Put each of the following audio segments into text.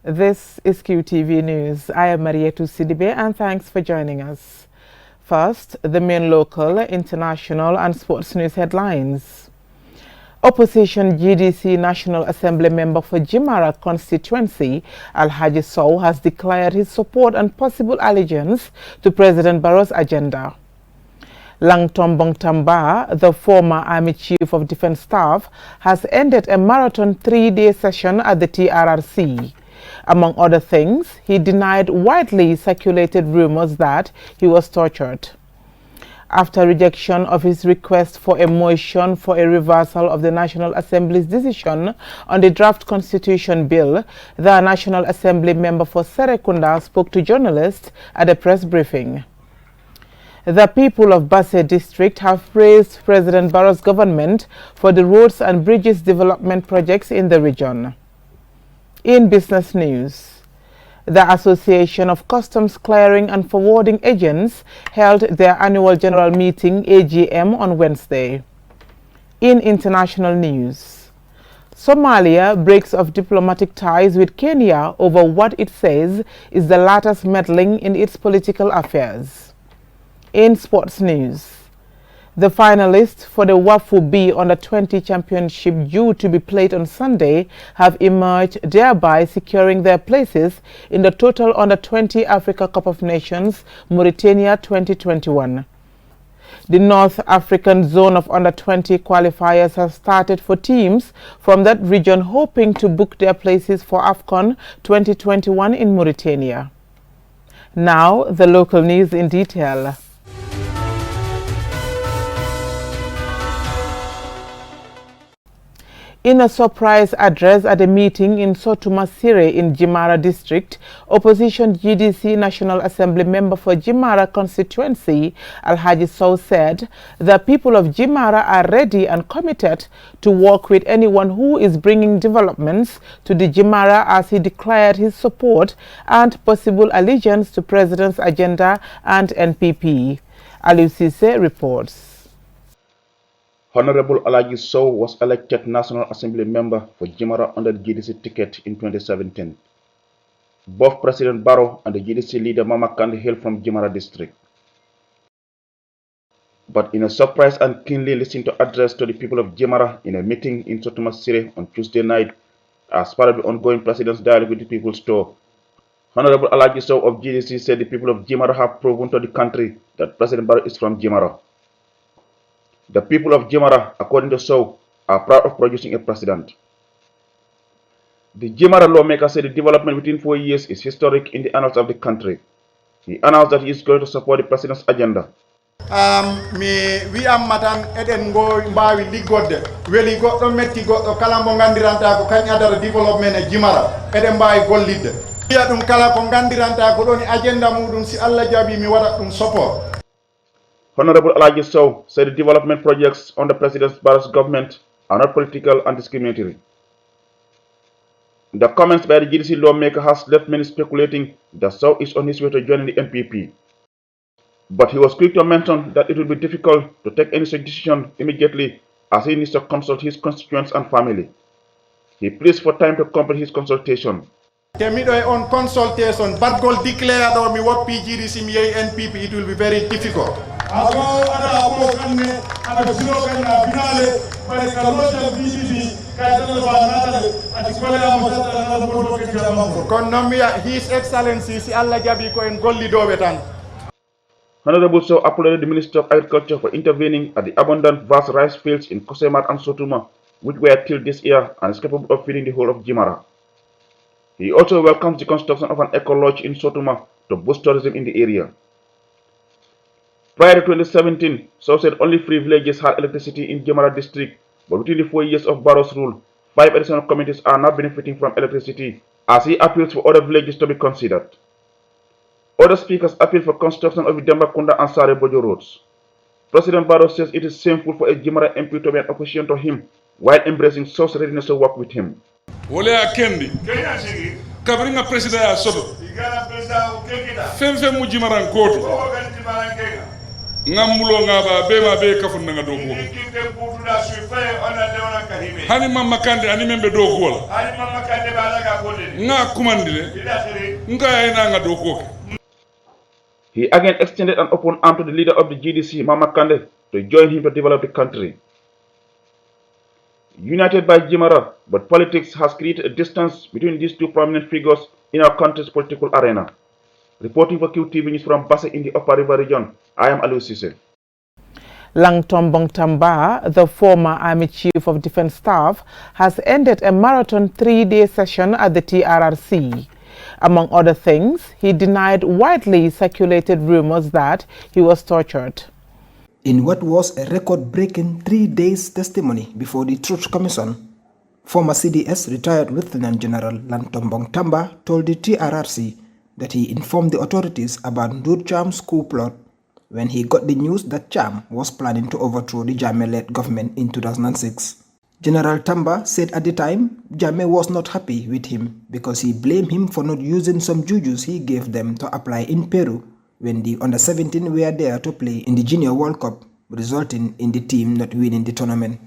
This is Qtv News. I am Marietu Sidibe and thanks for joining us. First, the main local, international and sports news headlines. Opposition GDC National Assembly member for Jimara constituency, Alhaji Sow, has declared his support and possible allegiance to President Barrow's agenda. Langton Bongtamba, the former Army Chief of Defense Staff, has ended a marathon 3-day session at the TRRC. Among other things, he denied widely circulated rumors that he was tortured. After rejection of his request for a motion for a reversal of the National Assembly's decision on the draft constitution bill, the National Assembly member for Serekunda spoke to journalists at a press briefing. The people of Basse district have praised President Barrow's government for the roads and bridges development projects in the region. In business news, the Association of Customs Clearing and Forwarding Agents held their annual general meeting AGM on Wednesday. In international news, Somalia breaks off diplomatic ties with Kenya over what it says is the latter's meddling in its political affairs. In sports news, the finalists for the Wafu B Under-20 Championship due to be played on Sunday have emerged, thereby securing their places in the total Under-20 Africa Cup of Nations Mauritania 2021. The North African zone of Under-20 qualifiers have started for teams from that region hoping to book their places for AFCON 2021 in Mauritania. Now, the local news in detail. In a surprise address at a meeting in Sotumasire in Jimara district, opposition GDC National Assembly member for Jimara constituency, Alhaji Sow, said the people of Jimara are ready and committed to work with anyone who is bringing developments to the Jimara, as he declared his support and possible allegiance to President's agenda and NPP. Aliu Sise reports. Honorable Alhaji Sow was elected National Assembly member for Jimara under the GDC ticket in 2017. Both President Barrow and the GDC leader Mama Kandeh hail from Jimara district. But in a surprise and keenly listened to address to the people of Jimara in a meeting in Sotumasire on Tuesday night as part of the ongoing President's dialogue with the People's Store, Honorable Alhaji Sow of GDC said the people of Jimara have proven to the country that President Barrow is from Jimara. The people of Jimara, according to Sow, are proud of producing a president. The Jimara lawmaker said the development within 4 years is historic in the annals of the country. He announced that he is going to support the president's agenda. We am matan eden go mbawi liggode weli goddo metti goddo kala mo gandiranta ko kany adara development e Jimara eden mbawi gollidde biya dum kala ko gandiranta ko doni agenda mudum si Allah jabi mi wada dum support. Honorable Alhaji Sow said the development projects under President Barrow's government are not political and discriminatory. The comments by the GDC lawmaker has left many speculating that Sow is on his way to joining the NPP. But he was quick to mention that it will be difficult to take any such decision immediately, as he needs to consult his constituents and family. He pleads for time to complete his consultation. On consultation, but goal declared or me what PGDC me NPP, it will be very difficult. His Excellency Allah Jabi ko en golli do wetan. Honorable Sow applauded the Minister of Agriculture for intervening at the abundant vast rice fields in Kosemat and Sotuma, which were tilled this year and is capable of feeding the whole of Jimara. He also welcomes the construction of an eco-lodge in Sotuma to boost tourism in the area. Prior to 2017, Sow said only 3 villages had electricity in Jimara district, but within the 4 years of Barrow's rule, 5 additional communities are now benefiting from electricity, as he appeals for other villages to be considered. Other speakers appeal for construction of the Dembakunda and Sare Bojo roads. President Barrow says it is shameful for a Jimara MP to be an opposition to him while embracing Sow's readiness to work with him. Wole akendi kabringa president ya sodo fem mu Jimara ngoti ngamulo ngaba be ma be kafun nga do ko hani mamma kande ani membe do ko wala hani mamma kande ba daga ko de nga kumandile nga ina nga do ko. He again extended an open arm to the leader of the GDC, Mama Kande, to join him to develop the country. United by Jimara, but politics has created a distance between these two prominent figures in our country's political arena. Reporting for Qtv News from Basse in the Upper River region, I am Alu Sise. Langtombong Tamba, the former Army Chief of Defense Staff, has ended a marathon 3-day session at the TRRC. Among other things, he denied widely circulated rumors that he was tortured. In what was a record-breaking 3 days testimony before the Truth Commission, former CDS retired Lieutenant General Langtombong Tamba told the TRRC that he informed the authorities about Ndur Cham's coup plot when he got the news that Cham was planning to overthrow the Jammeh-led government in 2006. General Tamba said at the time, Jammeh was not happy with him because he blamed him for not using some jujus he gave them to apply in Peru when the under-17 were there to play in the Junior World Cup, resulting in the team not winning the tournament.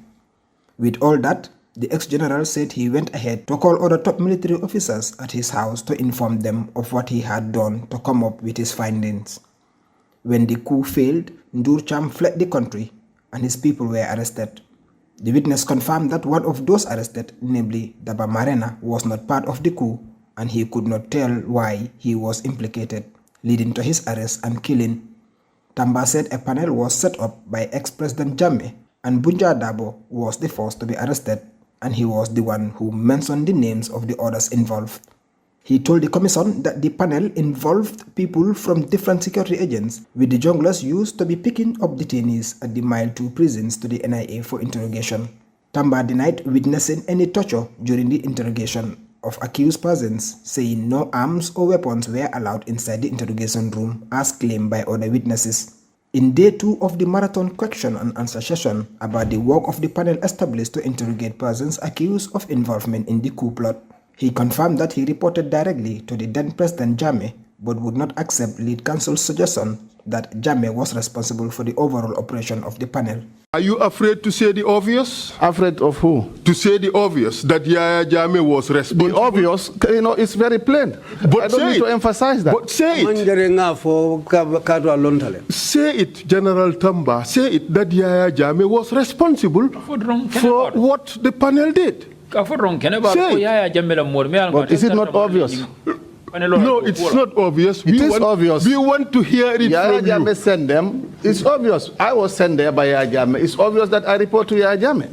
With all that, the ex-general said he went ahead to call other top military officers at his house to inform them of what he had done to come up with his findings. When the coup failed, Ndur Cham fled the country and his people were arrested. The witness confirmed that one of those arrested, namely Daba Marena, was not part of the coup and he could not tell why he was implicated, leading to his arrest and killing. Tamba said a panel was set up by ex-President Jammeh and Bunja Dabo was the first to be arrested and he was the one who mentioned the names of the others involved. He told the commission that the panel involved people from different security agents, with the junglers used to be picking up detainees at the Mile 2 prisons to the NIA for interrogation. Tamba denied witnessing any torture during the interrogation of accused persons, saying no arms or weapons were allowed inside the interrogation room, as claimed by other witnesses. In day 2 of the marathon question and answer session about the work of the panel established to interrogate persons accused of involvement in the coup plot, he confirmed that he reported directly to the then President Jammeh, but would not accept lead counsel's suggestion that Jammeh was responsible for the overall operation of the panel. Are you afraid to say the obvious? Afraid of who? To say the obvious, that Yaya Jammeh was responsible. The obvious, it's very plain. But I don't need to emphasize that. But say it. Say it, General Tamba. Say it, that Yaya Jammeh was responsible for what the panel did. But is it not obvious? No, it's not obvious. It is obvious. We want to hear it Yaya from Jammeh you. sent them. It's obvious. I was sent there by Yaya Jammeh. It's obvious that I report to Yaya Jammeh.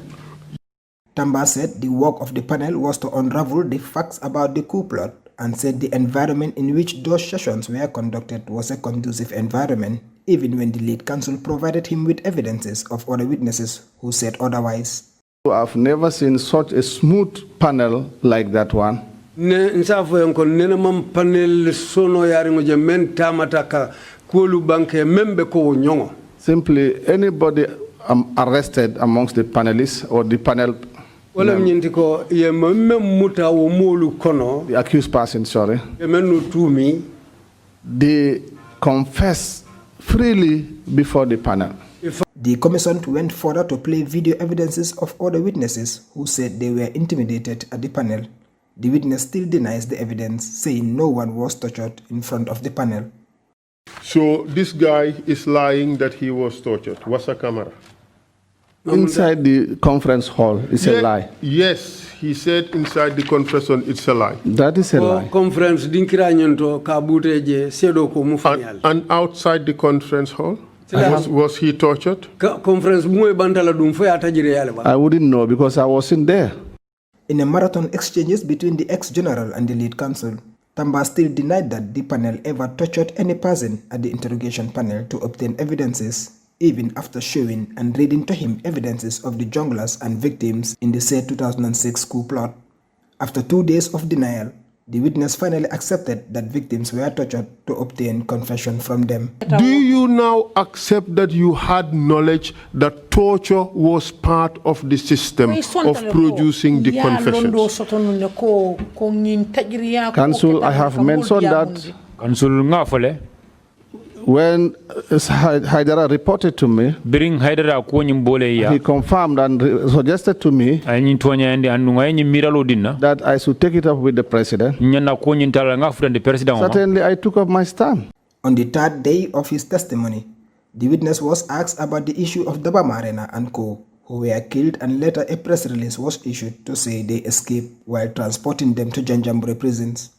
Tamba said the work of the panel was to unravel the facts about the coup plot and said the environment in which those sessions were conducted was a conducive environment, even when the lead counsel provided him with evidences of other witnesses who said otherwise. I've never seen such a smooth panel like that one. Simply anybody arrested amongst the panelists or the panel, the accused person, sorry, they confess freely before the panel. The commission went further to play video evidences of other witnesses who said they were intimidated at the panel. The witness still denies the evidence, saying no one was tortured in front of the panel. So this guy is lying that he was tortured. What's a camera? Inside the conference hall, it's a lie. Yes, he said inside the conference hall, it's a lie. That is a lie. And outside the conference hall? Was he tortured? I wouldn't know because I wasn't there. In a marathon exchanges between the ex-general and the lead counsel, Tamba still denied that the panel ever tortured any person at the interrogation panel to obtain evidences, even after showing and reading to him evidences of the junglers and victims in the said 2006 coup plot. After 2 days of denial, the witness finally accepted that victims were tortured to obtain confession from them. Do you now accept that you had knowledge that torture was part of the system of producing the confessions? Counsel, I have mentioned that. when Haidara reported to me, he confirmed and suggested to me that I should take it up with the president. Certainly, I took up my stand. On the third day of his testimony, the witness was asked about the issue of Daba Marena and co, who were killed, and later a press release was issued to say they escaped while transporting them to Janjambure prisons.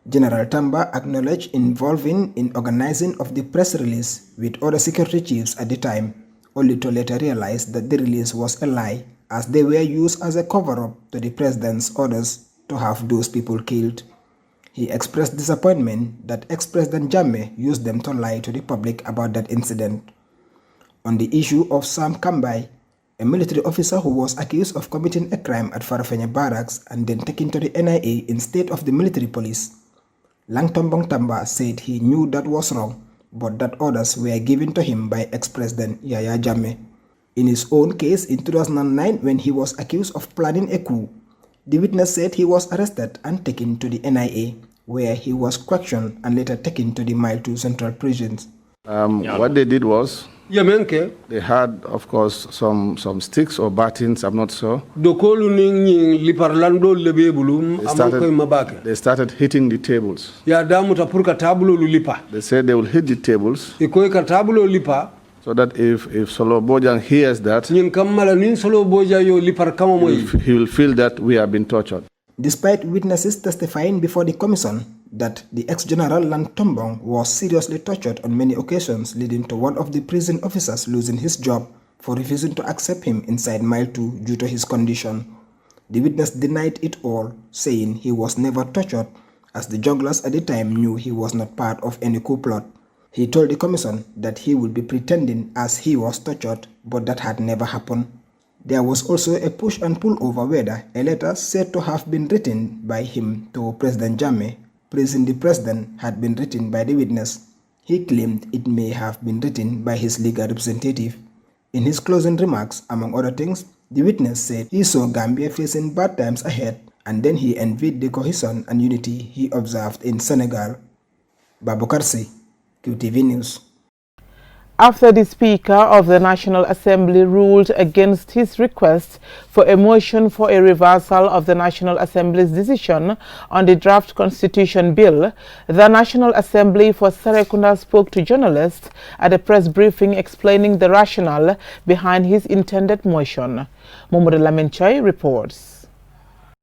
General Tamba acknowledged involving in organizing of the press release with other security chiefs at the time, only to later realize that the release was a lie, as they were used as a cover-up to the president's orders to have those people killed. He expressed disappointment that ex-President Jammeh used them to lie to the public about that incident. On the issue of Sam Kambai, a military officer who was accused of committing a crime at Farafenni barracks and then taken to the NIA instead of the military police, Langtombong Tamba said he knew that was wrong, but that orders were given to him by ex-President Yahya Jammeh. In his own case in 2009, when he was accused of planning a coup, the witness said he was arrested and taken to the NIA, where he was questioned and later taken to the Mile 2 Central Prisons. What they did was, they had, of course, some sticks or batons, I'm not sure. They started hitting the tables. They said they will hit the tables so that if Solo Bojang hears that, he will feel that we have been tortured. Despite witnesses testifying before the commission that the ex-general Langtombong was seriously tortured on many occasions, leading to one of the prison officers losing his job for refusing to accept him inside Mile 2 due to his condition, the witness denied it all, saying he was never tortured, as the jugglers at the time knew he was not part of any coup plot. He told the commission that he would be pretending as he was tortured, but that had never happened. There was also a push and pull over whether a letter said to have been written by him to President Jammeh praising the president had been written by the witness. He claimed it may have been written by his legal representative. In his closing remarks, among other things, the witness said he saw Gambia facing bad times ahead, and then he envied the cohesion and unity he observed in Senegal. Babukar Sy, Qtv News. After the Speaker of the National Assembly ruled against his request for a motion for a reversal of the National Assembly's decision on the draft constitution bill, the National Assembly for Serekunda spoke to journalists at a press briefing explaining the rationale behind his intended motion. Momodu Laminchoy reports.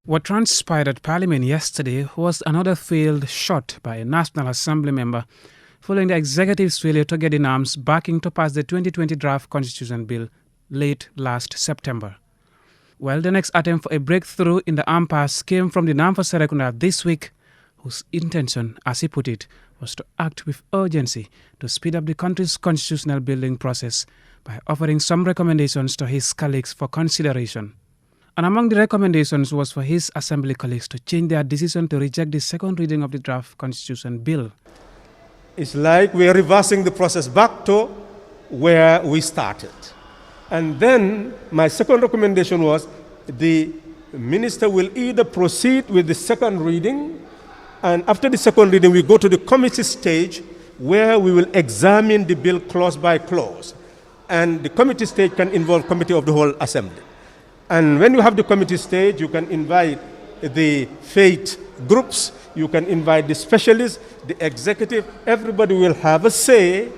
What transpired at Parliament yesterday was another failed shot by a National Assembly member following the executive's failure to get in arms backing to pass the 2020 draft constitution bill late last September. Well, the next attempt for a breakthrough in the impasse came from the Namfa Serekunda this week, whose intention, as he put it, was to act with urgency to speed up the country's constitutional building process by offering some recommendations to his colleagues for consideration. And among the recommendations was for his assembly colleagues to change their decision to reject the second reading of the draft constitution bill. It's like we're reversing the process back to where we started. And then my second recommendation was the minister will either proceed with the second reading, and after the second reading we go to the committee stage where we will examine the bill clause by clause. And the committee stage can involve committee of the whole assembly. And when you have the committee stage, you can invite the faith groups, you can invite the specialists, the executive. Everybody will have a say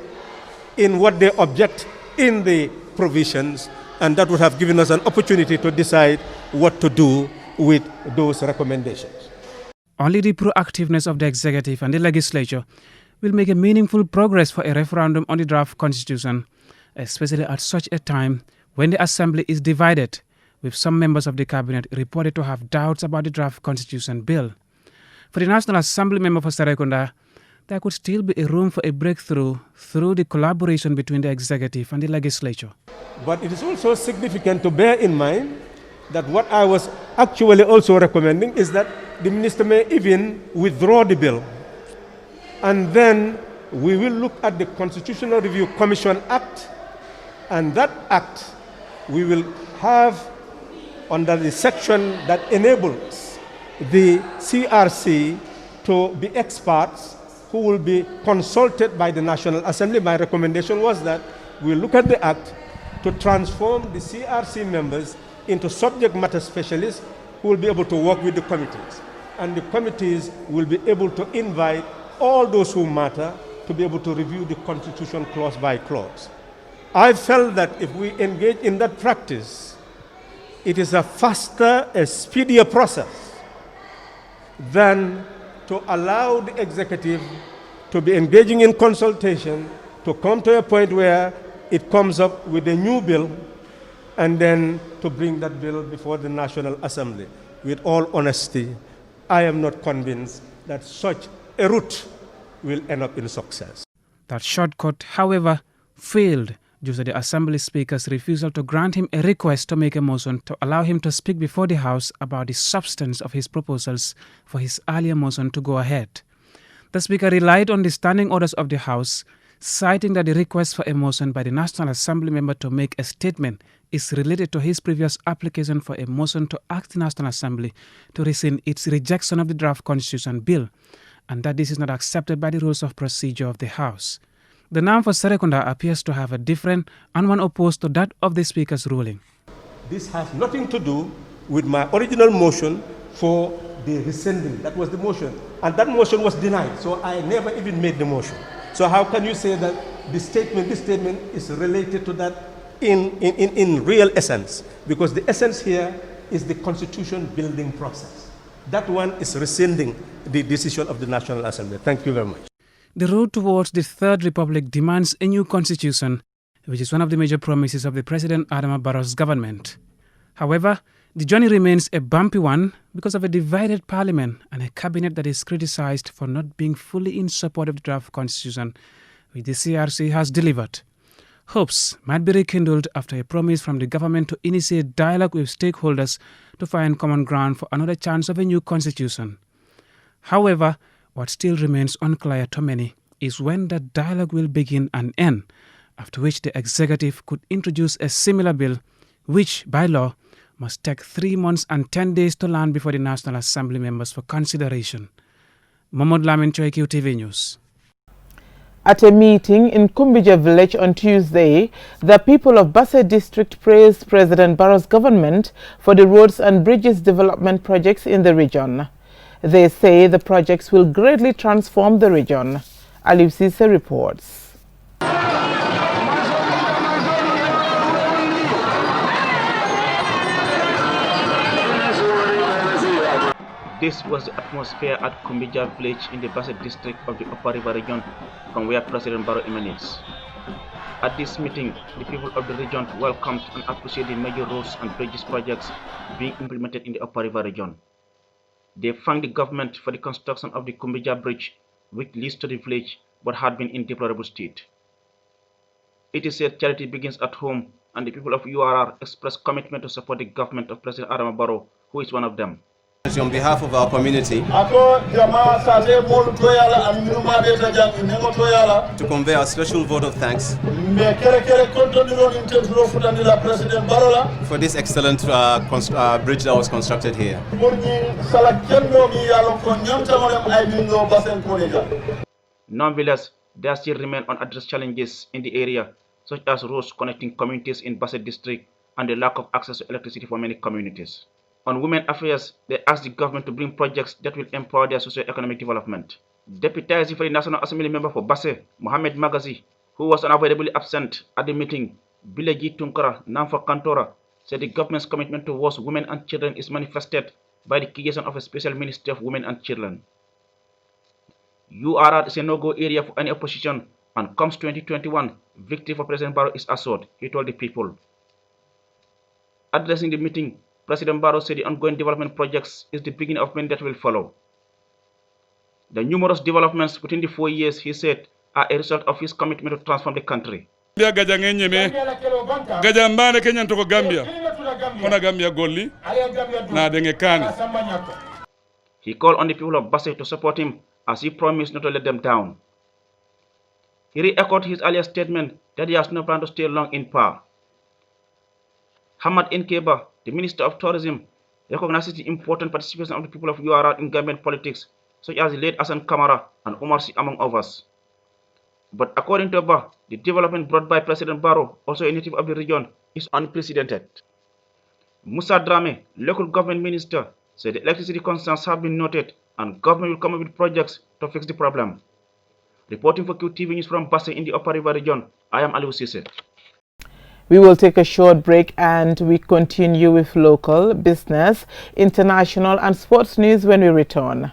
in what they object in the provisions, and that would have given us an opportunity to decide what to do with those recommendations. Only the proactiveness of the executive and the legislature will make a meaningful progress for a referendum on the draft constitution, especially at such a time when the assembly is divided, with some members of the cabinet reported to have doubts about the draft constitution bill. For the National Assembly member for Serekunda, there could still be a room for a breakthrough through the collaboration between the executive and the legislature. But it is also significant to bear in mind that what I was actually also recommending is that the minister may even withdraw the bill. And then we will look at the Constitutional Review Commission Act, and that act we will have under the section that enables the TRRC to be experts who will be consulted by the National Assembly. My recommendation was that we look at the act to transform the CRC members into subject matter specialists who will be able to work with the committees. And the committees will be able to invite all those who matter to be able to review the Constitution clause by clause. I felt that if we engage in that practice, it is a faster, a speedier process than to allow the executive to be engaging in consultation, to come to a point where it comes up with a new bill, and then to bring that bill before the National Assembly. With all honesty, I am not convinced that such a route will end up in success. That shortcut, however, failed due to the Assembly Speaker's refusal to grant him a request to make a motion to allow him to speak before the House about the substance of his proposals for his earlier motion to go ahead. The Speaker relied on the standing orders of the House, citing that the request for a motion by the National Assembly member to make a statement is related to his previous application for a motion to ask the National Assembly to rescind its rejection of the draft Constitution Bill, and that this is not accepted by the rules of procedure of the House. The noun for Serekunda appears to have a different and one opposed to that of the Speaker's ruling. This has nothing to do with my original motion for the rescinding. That was the motion. And that motion was denied, so I never even made the motion. So how can you say that this statement is related to that in real essence? Because the essence here is the constitution building process. That one is rescinding the decision of the National Assembly. Thank you very much. The road towards the Third Republic demands a new constitution, which is one of the major promises of the President Adama Barrow's government. However, the journey remains a bumpy one because of a divided parliament and a cabinet that is criticized for not being fully in support of the draft constitution, which the CRC has delivered. Hopes might be rekindled after a promise from the government to initiate dialogue with stakeholders to find common ground for another chance of a new constitution. However, what still remains unclear to many is when that dialogue will begin and end, after which the executive could introduce a similar bill, which, by law, must take 3 months and 10 days to land before the National Assembly members for consideration. Mahmoud Lamin Choi, Qtv News. At a meeting in Kumbija village on Tuesday, the people of Basse district praised President Barrow's government for the roads and bridges development projects in the region. They say the projects will greatly transform the region. Alif Sise reports. This was the atmosphere at Kumbija village in the Basse district of the Upper River region, from where President Barrow emanates. At this meeting, the people of the region welcomed and appreciated the major roads and bridges projects being implemented in the Upper River region. They thanked the government for the construction of the Kumbija bridge, which leads to the village but had been in deplorable state. It is said charity begins at home, and the people of URR express commitment to support the government of President Adama Barrow, who is one of them. On behalf of our community, to convey our special vote of thanks for this excellent bridge that was constructed here. Nonetheless, there still remain unaddressed challenges in the area, such as roads connecting communities in Basse district and the lack of access to electricity for many communities. On women affairs, they asked the government to bring projects that will empower their socio-economic development. Deputizing for the National Assembly member for Basse, Mohamed Magazi, who was unavoidably absent at the meeting, Bileji Tunkara Namfa Kantora, said the government's commitment towards women and children is manifested by the creation of a special Ministry of Women and Children. URR is a no-go area for any opposition, and comes 2021, victory for President Barrow is assured, he told the people. Addressing the meeting, President Barrow said the ongoing development projects is the beginning of many that will follow. The numerous developments within the 4 years, he said, are a result of his commitment to transform the country. He called on the people of Basse to support him as he promised not to let them down. He re-echoed his earlier statement that he has no plan to stay long in power. Hamad Nkeba, the Minister of Tourism, recognizes the important participation of the people of URR in government politics, such as the late Hassan Kamara and Umar Sy, among others. But according to Ba, the development brought by President Barrow, also a native of the region, is unprecedented. Musa Drame, local government minister, said the electricity concerns have been noted and government will come up with projects to fix the problem. Reporting for Qtv News from Basse in the Upper River region, I am Aliou Cissé. We will take a short break and we continue with local, business, international and sports news when we return.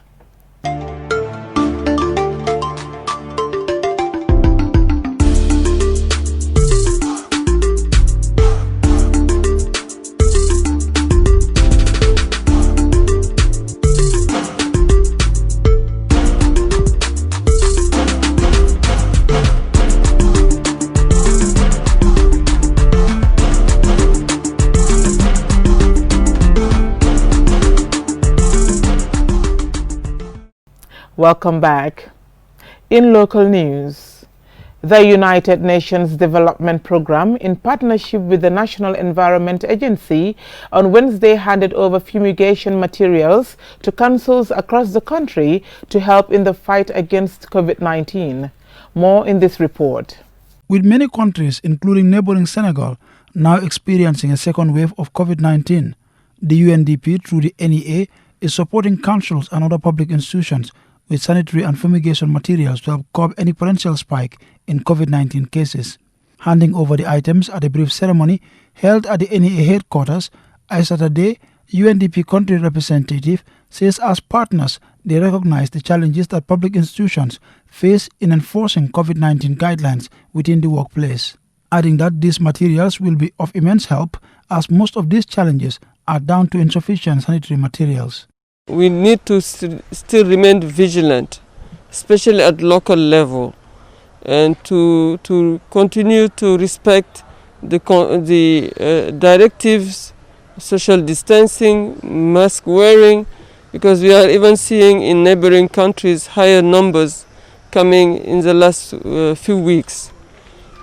Welcome back. In local news, the United Nations Development Programme, in partnership with the National Environment Agency, on Wednesday handed over fumigation materials to councils across the country to help in the fight against COVID-19. More in this report. With many countries, including neighboring Senegal, now experiencing a second wave of COVID-19, the UNDP, through the NEA, is supporting councils and other public institutions with sanitary and fumigation materials to help curb any potential spike in COVID-19 cases. Handing over the items at a brief ceremony held at the NEA headquarters, Aissata Day, UNDP country representative, says as partners they recognize the challenges that public institutions face in enforcing COVID-19 guidelines within the workplace, adding that these materials will be of immense help as most of these challenges are down to insufficient sanitary materials. We need to still remain vigilant, especially at local level, and to continue to respect the directives, social distancing, mask wearing, because we are even seeing in neighboring countries higher numbers coming in the last few weeks.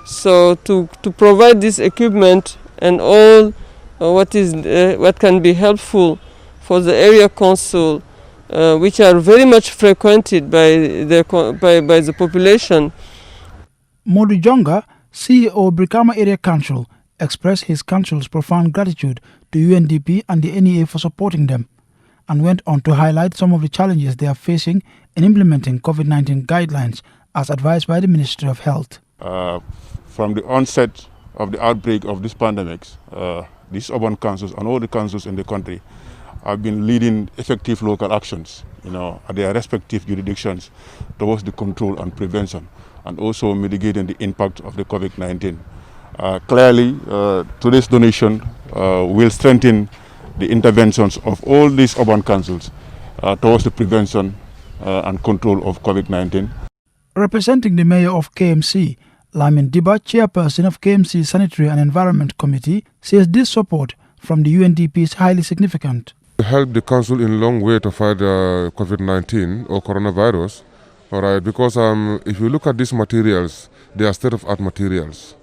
So to provide this equipment and all what can be helpful for the area council, which are very much frequented by the population. Modu Jonga, CEO Brikama Area Council, expressed his council's profound gratitude to UNDP and the NEA for supporting them, and went on to highlight some of the challenges they are facing in implementing COVID-19 guidelines as advised by the Ministry of Health. From the onset of the outbreak of this pandemic, these urban councils and all the councils in the country have been leading effective local actions, at their respective jurisdictions towards the control and prevention, and also mitigating the impact of the COVID-19. Clearly, today's donation will strengthen the interventions of all these urban councils towards the prevention and control of COVID-19. Representing the mayor of KMC, Lamin Diba, chairperson of KMC Sanitary and Environment Committee, says this support from the UNDP is highly significant. Help the council in a long way to fight COVID-19 or coronavirus, all right, because if you look at these materials, they are state-of-art materials,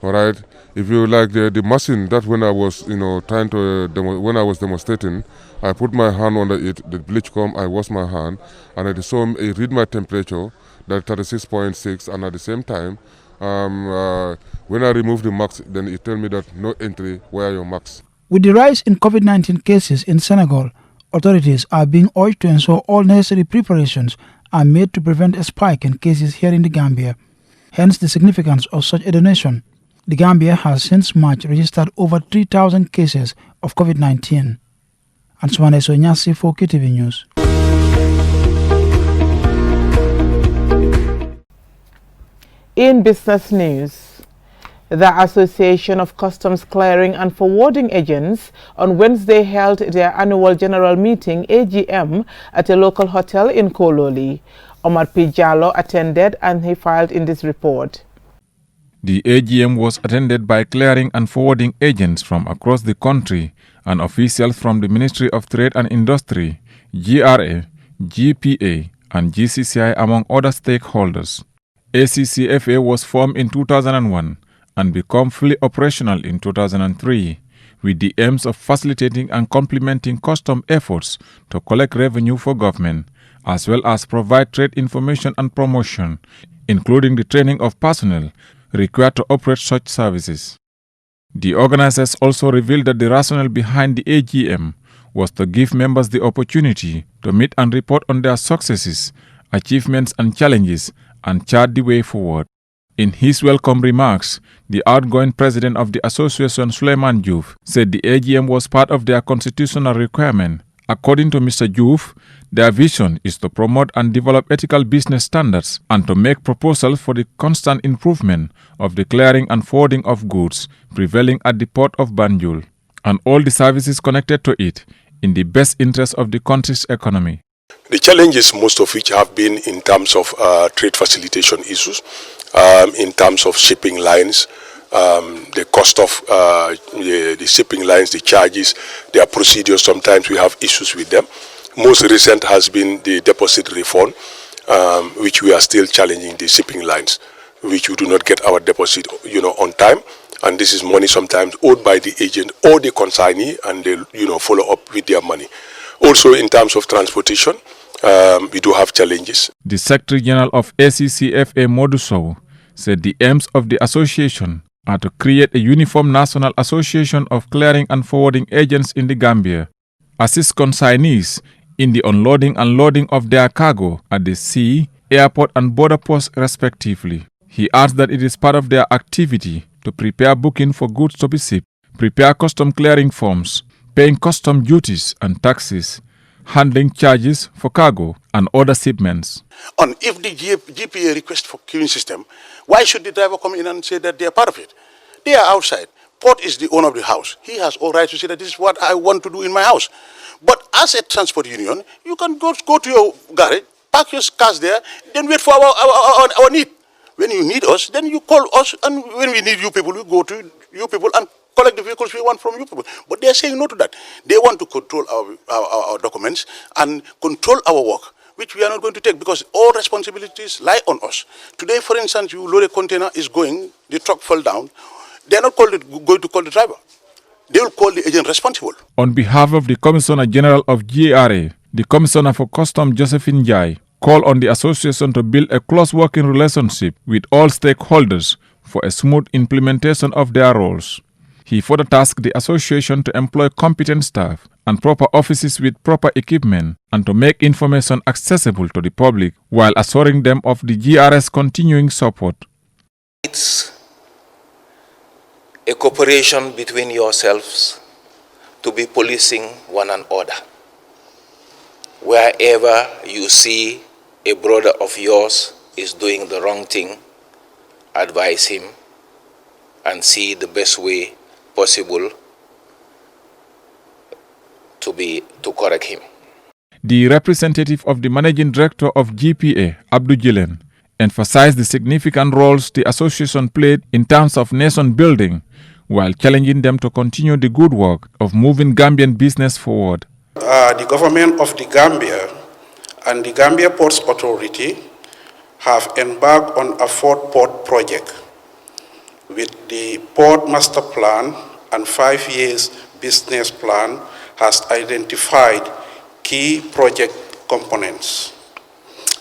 all right. If you like the machine that when I was when I was demonstrating, I put my hand under it, the bleach comb, I wash my hand, and it read my temperature, that 36.6, and at the same time, when I remove the mask, then it tell me that no entry, wear your mask. With the rise in COVID-19 cases in Senegal, authorities are being urged to ensure all necessary preparations are made to prevent a spike in cases here in the Gambia. Hence the significance of such a donation. The Gambia has since March registered over 3,000 cases of COVID-19. Ansumane Sonyasi for Qtv News. In business news, the Association of Customs Clearing and Forwarding Agents on Wednesday held their annual general meeting AGM at a local hotel in Kololi. Omar P. Jallo attended and he filed in this report. The AGM was attended by clearing and forwarding agents from across the country and officials from the Ministry of Trade and Industry, GRA, GPA, and GCCI among other stakeholders. ACCFA was formed in 2001 and became fully operational in 2003 with the aims of facilitating and complementing custom efforts to collect revenue for government as well as provide trade information and promotion, including the training of personnel required to operate such services. The organizers also revealed that the rationale behind the AGM was to give members the opportunity to meet and report on their successes, achievements and challenges, and chart the way forward. In his welcome remarks, the outgoing president of the association, Suleiman Diouf, said the AGM was part of their constitutional requirement. According to Mr. Diouf, their vision is to promote and develop ethical business standards and to make proposals for the constant improvement of the clearing and forwarding of goods prevailing at the port of Banjul and all the services connected to it in the best interest of the country's economy. The challenges, most of which have been in terms of trade facilitation issues, in terms of shipping lines, the cost of the shipping lines, the charges, their procedures. Sometimes we have issues with them. Most recent has been the deposit refund, which we are still challenging the shipping lines, which we do not get our deposit, on time. And this is money sometimes owed by the agent or the consignee, and they, follow up with their money. Also, in terms of transportation, we do have challenges. The Secretary General of ACCFA, Modusow, said the aims of the association are to create a uniform national association of clearing and forwarding agents in the Gambia, assist consignees in the unloading and loading of their cargo at the sea, airport and border posts respectively. He adds that it is part of their activity to prepare booking for goods to be shipped, prepare custom clearing forms, paying custom duties and taxes, handling charges for cargo and other shipments. And if the GPA requests for queuing system, why should the driver come in and say that they are part of it? They are outside. Port is the owner of the house. He has all right to say that this is what I want to do in my house. But as a transport union, you can go to your garage, park your cars there, then wait for our need. When you need us, then you call us, and when we need you people, we go to you people and collect the vehicles we want from you people. But they are saying no to that. They want to control our documents and control our work, which we are not going to take because all responsibilities lie on us. Today, for instance, you load a container, is going, the truck fell down. They are not going to call the driver. They will call the agent responsible. On behalf of the Commissioner General of GRA, the Commissioner for Customs, Josephine Jai, called on the association to build a close working relationship with all stakeholders for a smooth implementation of their roles. He further tasked the association to employ competent staff and proper offices with proper equipment and to make information accessible to the public while assuring them of the GR's continuing support. It's a cooperation between yourselves to be policing one another. Wherever you see a brother of yours is doing the wrong thing, advise him and see the best way possible to correct him. The representative of the managing director of GPA, Abdou Jilen, emphasized the significant roles the association played in terms of nation building while challenging them to continue the good work of moving Gambian business forward. The government of the Gambia and the Gambia Ports Authority have embarked on a fourth port project with the port master plan and 5 years business plan has identified key project components.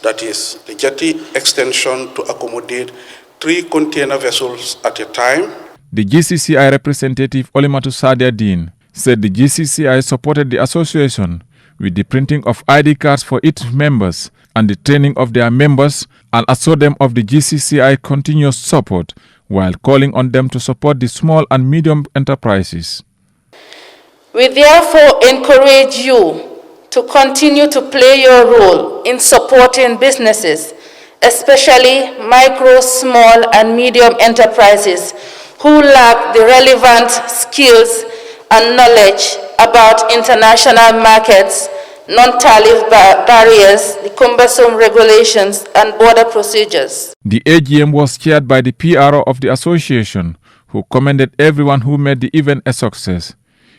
That is the jetty extension to accommodate 3 container vessels at a time. The GCCI representative Olimatu Sadia Dean said the GCCI supported the association with the printing of ID cards for its members and the training of their members and assured them of the GCCI continuous support while calling on them to support the small and medium enterprises. We therefore encourage you to continue to play your role in supporting businesses, especially micro, small and medium enterprises who lack the relevant skills and knowledge about international markets, non-tariff barriers, the cumbersome regulations, and border procedures. The AGM was chaired by the PRO of the association, who commended everyone who made the event a success.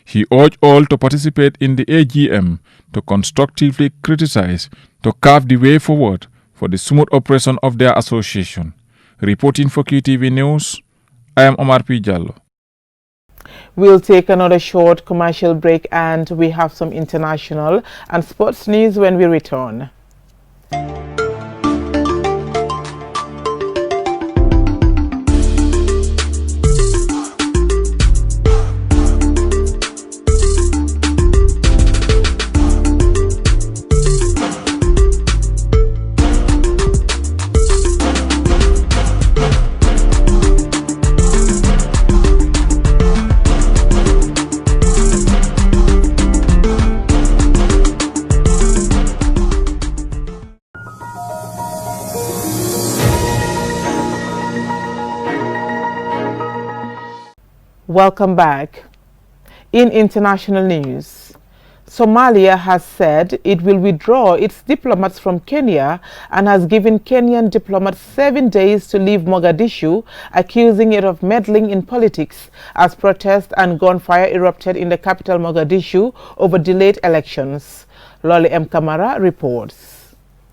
He urged all to participate in the AGM to constructively criticize, to carve the way forward for the smooth operation of their association. Reporting for Qtv News, I am Omar P. Jallo. We'll take another short commercial break and we have some international and sports news when we return. Welcome back. In international news, Somalia has said it will withdraw its diplomats from Kenya and has given Kenyan diplomats 7 days to leave Mogadishu, accusing it of meddling in politics as protests and gunfire erupted in the capital Mogadishu over delayed elections. Lolly M. Kamara reports.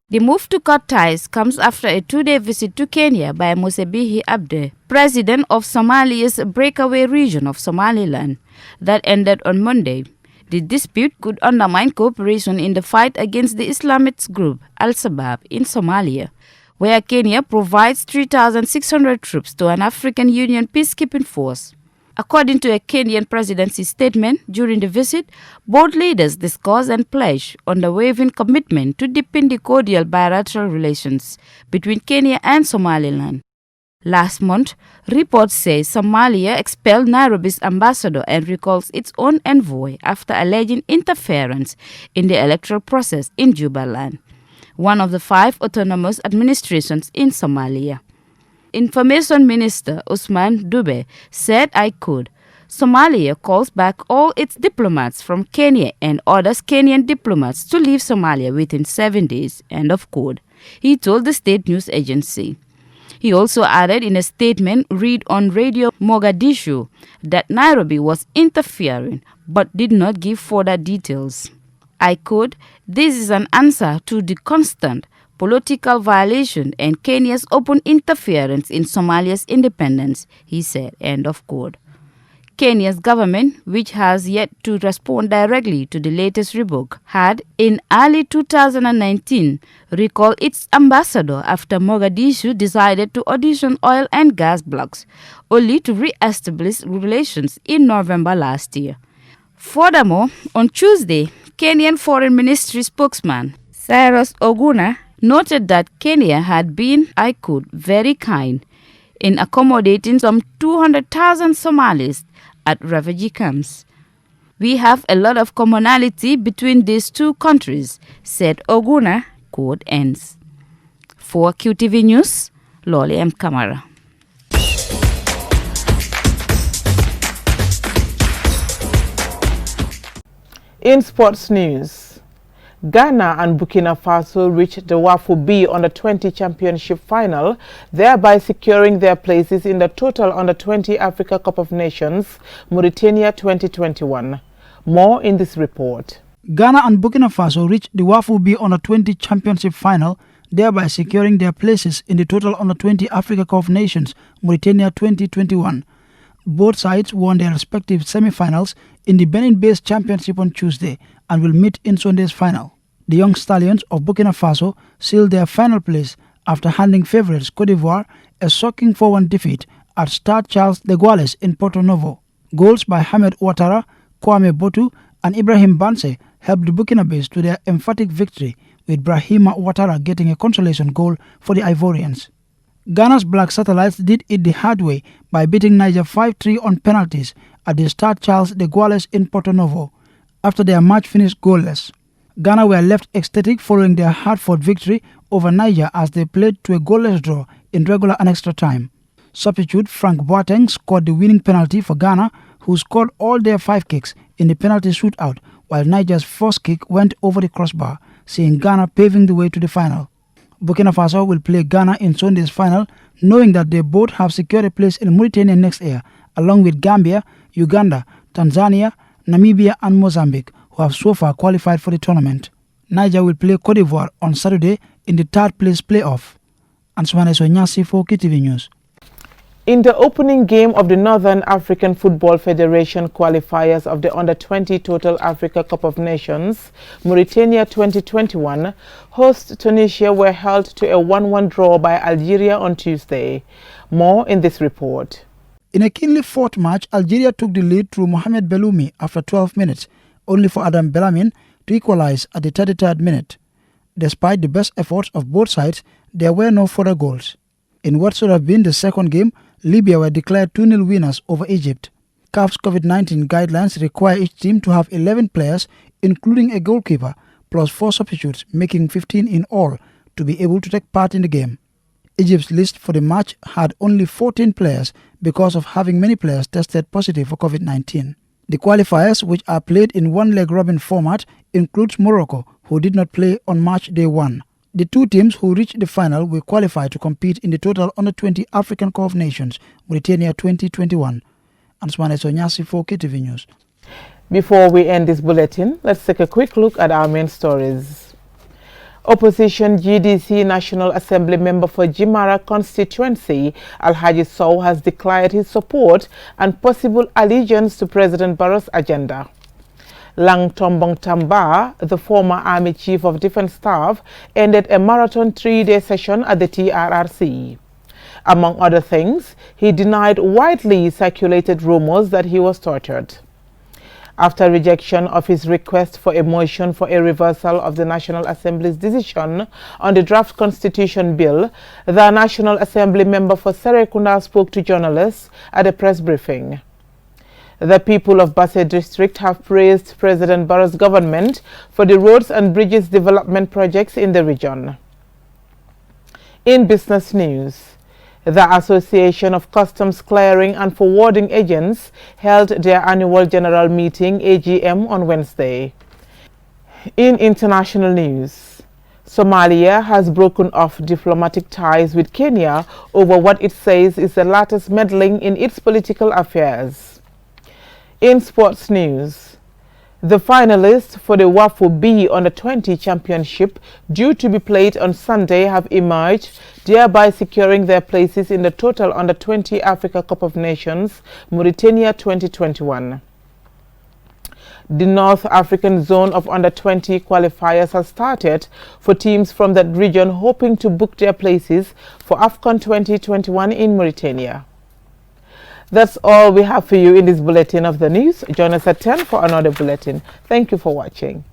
The move to cut ties comes after a 2-day visit to Kenya by Musebihi Abde, president of Somalia's breakaway region of Somaliland, that ended on Monday. The dispute could undermine cooperation in the fight against the Islamist group Al-Shabaab in Somalia, where Kenya provides 3,600 troops to an African Union peacekeeping force. According to a Kenyan presidency statement during the visit, both leaders discussed and pledged on the waving commitment to deepen the cordial bilateral relations between Kenya and Somaliland. Last month, reports say Somalia expelled Nairobi's ambassador and recalls its own envoy after alleging interference in the electoral process in Jubaland, one of the 5 autonomous administrations in Somalia. Information Minister Usman Dube said, I quote, Somalia calls back all its diplomats from Kenya and orders Kenyan diplomats to leave Somalia within 7 days, end of quote, he told the state news agency. He also added in a statement read on Radio Mogadishu that Nairobi was interfering but did not give further details. I quote, this is an answer to the constant political violation and Kenya's open interference in Somalia's independence, he said, end of quote. Kenya's government, which has yet to respond directly to the latest rebuke, had in early 2019 recalled its ambassador after Mogadishu decided to audition oil and gas blocks, only to re-establish relations in November last year. Furthermore, on Tuesday, Kenyan Foreign Ministry spokesman Cyrus Oguna noted that Kenya had been, I quote, very kind in accommodating some 200,000 Somalis at refugee camps. We have a lot of commonality between these two countries, said Oguna, quote ends. For QTV News, Lolly M. Kamara. In sports news, Ghana and Burkina Faso reached the WAFU B Under-20 Championship final, thereby securing their places in the total Under-20 Africa Cup of Nations, Mauritania 2021. More in this report. Ghana and Burkina Faso reached the WAFU B Under-20 Championship final, thereby securing their places in the total Under-20 Africa Cup of Nations, Mauritania 2021. Both sides won their respective semi-finals in the Benin-based championship on Tuesday and will meet in Sunday's final. The young stallions of Burkina Faso sealed their final place after handing favourites Côte d'Ivoire a shocking 4-1 defeat at Stade Charles de Gaulle in Porto Novo. Goals by Hamed Ouattara, Kwame Botu and Ibrahim Basse helped the Burkinabés to their emphatic victory, with Brahima Ouattara getting a consolation goal for the Ivorians. Ghana's Black Satellites did it the hard way by beating Niger 5-3 on penalties at the Stade Charles de Gaulle in Porto Novo. After their match finished goalless, Ghana were left ecstatic following their hard-fought victory over Niger as they played to a goalless draw in regular and extra time. Substitute Frank Boateng scored the winning penalty for Ghana, who scored all their 5 kicks in the penalty shootout, while Niger's first kick went over the crossbar, seeing Ghana paving the way to the final. Burkina Faso will play Ghana in Sunday's final, knowing that they both have secured a place in Mauritania next year, along with Gambia, Uganda, Tanzania, Namibia and Mozambique, who have so far qualified for the tournament. Niger will play Côte d'Ivoire on Saturday in the third-place playoff. Ansumane Sonyasi for Qtv News. In the opening game of the Northern African Football Federation qualifiers of the Under-20 Total Africa Cup of Nations, Mauritania 2021, host Tunisia were held to a 1-1 draw by Algeria on Tuesday. More in this report. In a keenly fought match, Algeria took the lead through Mohamed Belloumi after 12 minutes, only for Adam Bellamin to equalize at the 33rd minute. Despite the best efforts of both sides, there were no further goals. In what should have been the second game, Libya were declared 2-0 winners over Egypt. CAF's COVID-19 guidelines require each team to have 11 players, including a goalkeeper, plus 4 substitutes, making 15 in all, to be able to take part in the game. Egypt's list for the match had only 14 players because of having many players tested positive for COVID-19. The qualifiers, which are played in one-leg robin format, includes Morocco, who did not play on match day 1. The two teams who reached the final will qualify to compete in the total Under-20 African Cup of Nations, Mauritania 2021. Ansmane Sonyasi for Qtv News. Before we end this bulletin, let's take a quick look at our main stories. Opposition GDC National Assembly member for Jimara constituency, Alhaji Sow, has declared his support and possible allegiance to President Barrow's agenda. Lang Tombong Tamba, the former Army Chief of Defense Staff, ended a marathon 3-day session at the TRRC. Among other things, he denied widely circulated rumors that he was tortured. After rejection of his request for a motion for a reversal of the National Assembly's decision on the draft constitution bill, the National Assembly member for Serekunda spoke to journalists at a press briefing. The people of Basse district have praised President Barrow's government for the roads and bridges development projects in the region. In business news, the Association of Customs Clearing and Forwarding Agents held their annual general meeting AGM on Wednesday. In international news, Somalia has broken off diplomatic ties with Kenya over what it says is the latter's meddling in its political affairs. In sports news, the finalists for the WAFU B Under-20 Championship, due to be played on Sunday, have emerged, thereby securing their places in the total Under-20 Africa Cup of Nations, Mauritania 2021. The North African zone of Under-20 qualifiers has started for teams from that region hoping to book their places for AFCON 2021 in Mauritania. That's all we have for you in this bulletin of the news. Join us at 10 for another bulletin. Thank you for watching.